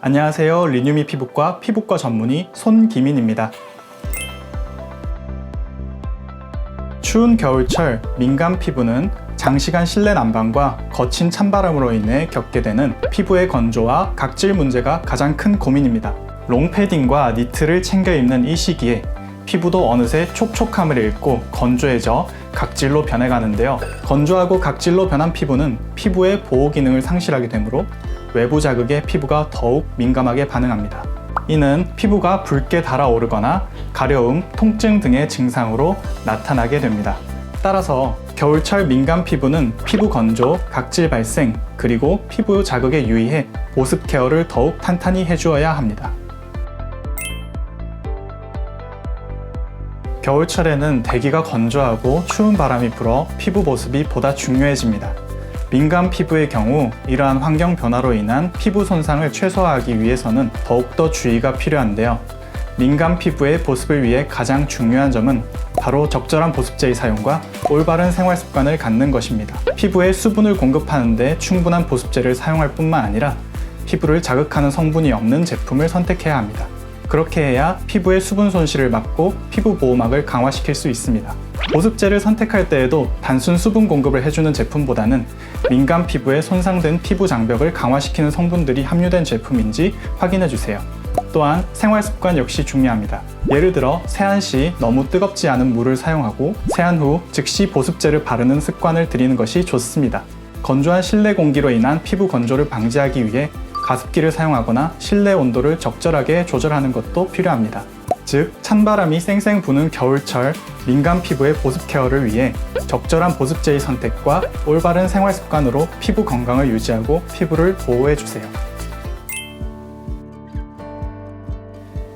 안녕하세요. 리뉴미 피부과 피부과 전문의 손기민입니다. 추운 겨울철 민감 피부는 장시간 실내 난방과 거친 찬바람으로 인해 겪게 되는 피부의 건조와 각질 문제가 가장 큰 고민입니다. 롱패딩과 니트를 챙겨 입는 이 시기에 피부도 어느새 촉촉함을 잃고 건조해져 각질로 변해가는데요. 건조하고 각질로 변한 피부는 피부의 보호 기능을 상실하게 되므로 외부 자극에 피부가 더욱 민감하게 반응합니다. 이는 피부가 붉게 달아오르거나 가려움, 통증 등의 증상으로 나타나게 됩니다. 따라서 겨울철 민감 피부는 피부 건조, 각질 발생, 그리고 피부 자극에 유의해 보습 케어를 더욱 탄탄히 해주어야 합니다. 겨울철에는 대기가 건조하고 추운 바람이 불어 피부 보습이 보다 중요해집니다. 민감 피부의 경우 이러한 환경 변화로 인한 피부 손상을 최소화하기 위해서는 더욱더 주의가 필요한데요. 민감 피부의 보습을 위해 가장 중요한 점은 바로 적절한 보습제의 사용과 올바른 생활 습관을 갖는 것입니다. 피부에 수분을 공급하는 데 충분한 보습제를 사용할 뿐만 아니라 피부를 자극하는 성분이 없는 제품을 선택해야 합니다. 그렇게 해야 피부의 수분 손실을 막고 피부 보호막을 강화시킬 수 있습니다. 보습제를 선택할 때에도 단순 수분 공급을 해주는 제품보다는 민감 피부에 손상된 피부 장벽을 강화시키는 성분들이 함유된 제품인지 확인해주세요. 또한 생활 습관 역시 중요합니다. 예를 들어 세안 시 너무 뜨겁지 않은 물을 사용하고 세안 후 즉시 보습제를 바르는 습관을 들이는 것이 좋습니다. 건조한 실내 공기로 인한 피부 건조를 방지하기 위해 가습기를 사용하거나 실내 온도를 적절하게 조절하는 것도 필요합니다. 즉, 찬바람이 쌩쌩 부는 겨울철 민감 피부의 보습 케어를 위해 적절한 보습제의 선택과 올바른 생활 습관으로 피부 건강을 유지하고 피부를 보호해주세요.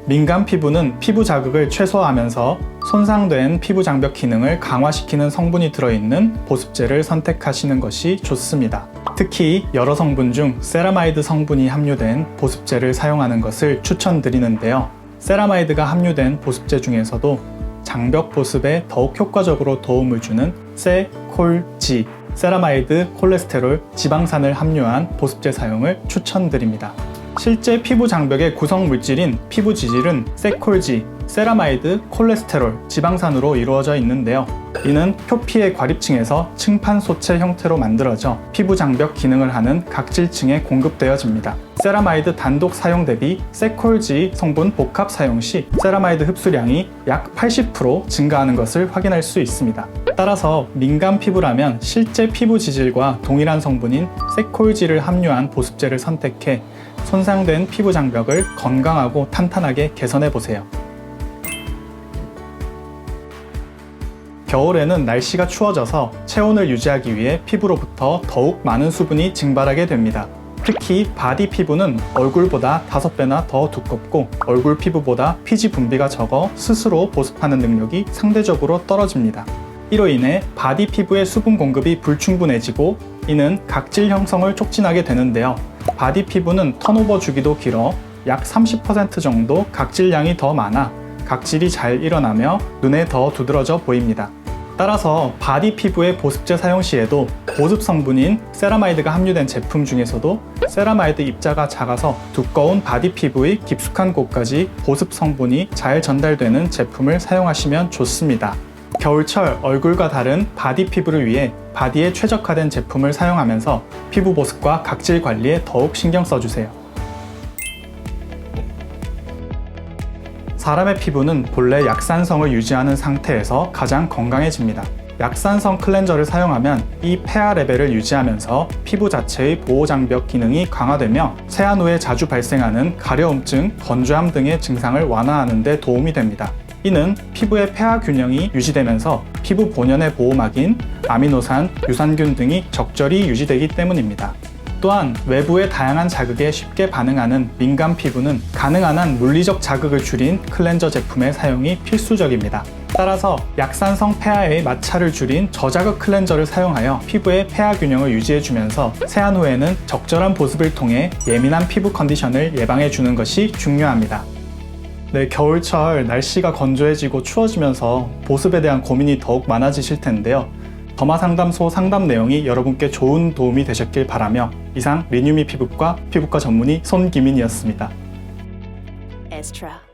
민감 피부는 피부 자극을 최소화하면서 손상된 피부 장벽 기능을 강화시키는 성분이 들어있는 보습제를 선택하시는 것이 좋습니다. 특히 여러 성분 중 세라마이드 성분이 함유된 보습제를 사용하는 것을 추천드리는데요. 세라마이드가 함유된 보습제 중에서도 장벽 보습에 더욱 효과적으로 도움을 주는 세콜지, 세라마이드 콜레스테롤 지방산을 함유한 보습제 사용을 추천드립니다. 실제 피부 장벽의 구성 물질인 피부 지질은 세콜지, 세라마이드, 콜레스테롤, 지방산으로 이루어져 있는데요. 이는 표피의 과립층에서 층판 소체 형태로 만들어져 피부 장벽 기능을 하는 각질층에 공급되어집니다. 세라마이드 단독 사용 대비 세콜지 성분 복합 사용 시 세라마이드 흡수량이 약 80% 증가하는 것을 확인할 수 있습니다. 따라서 민감 피부라면 실제 피부 지질과 동일한 성분인 세콜지를 함유한 보습제를 선택해 손상된 피부 장벽을 건강하고 탄탄하게 개선해 보세요. 겨울에는 날씨가 추워져서 체온을 유지하기 위해 피부로부터 더욱 많은 수분이 증발하게 됩니다. 특히 바디 피부는 얼굴보다 5배나 더 두껍고 얼굴 피부보다 피지 분비가 적어 스스로 보습하는 능력이 상대적으로 떨어집니다. 이로 인해 바디 피부의 수분 공급이 불충분해지고 이는 각질 형성을 촉진하게 되는데요. 바디 피부는 턴오버 주기도 길어 약 30% 정도 각질량이 더 많아 각질이 잘 일어나며 눈에 더 두드러져 보입니다. 따라서 바디 피부의 보습제 사용 시에도 보습 성분인 세라마이드가 함유된 제품 중에서도 세라마이드 입자가 작아서 두꺼운 바디 피부의 깊숙한 곳까지 보습 성분이 잘 전달되는 제품을 사용하시면 좋습니다. 겨울철 얼굴과 다른 바디 피부를 위해 바디에 최적화된 제품을 사용하면서 피부 보습과 각질 관리에 더욱 신경 써주세요. 사람의 피부는 본래 약산성을 유지하는 상태에서 가장 건강해집니다. 약산성 클렌저를 사용하면 이 pH 레벨을 유지하면서 피부 자체의 보호장벽 기능이 강화되며 세안 후에 자주 발생하는 가려움증, 건조함 등의 증상을 완화하는 데 도움이 됩니다. 이는 피부의 pH 균형이 유지되면서 피부 본연의 보호막인 아미노산, 유산균 등이 적절히 유지되기 때문입니다. 또한 외부의 다양한 자극에 쉽게 반응하는 민감 피부는 가능한 한 물리적 자극을 줄인 클렌저 제품의 사용이 필수적입니다. 따라서 약산성 pH의 마찰을 줄인 저자극 클렌저를 사용하여 피부의 pH 균형을 유지해주면서 세안 후에는 적절한 보습을 통해 예민한 피부 컨디션을 예방해주는 것이 중요합니다. 네, 겨울철 날씨가 건조해지고 추워지면서 보습에 대한 고민이 더욱 많아지실 텐데요. 더마상담소 상담 내용이 여러분께 좋은 도움이 되셨길 바라며 이상 리뉴미 피부과 전문의 손기민이었습니다. Estra.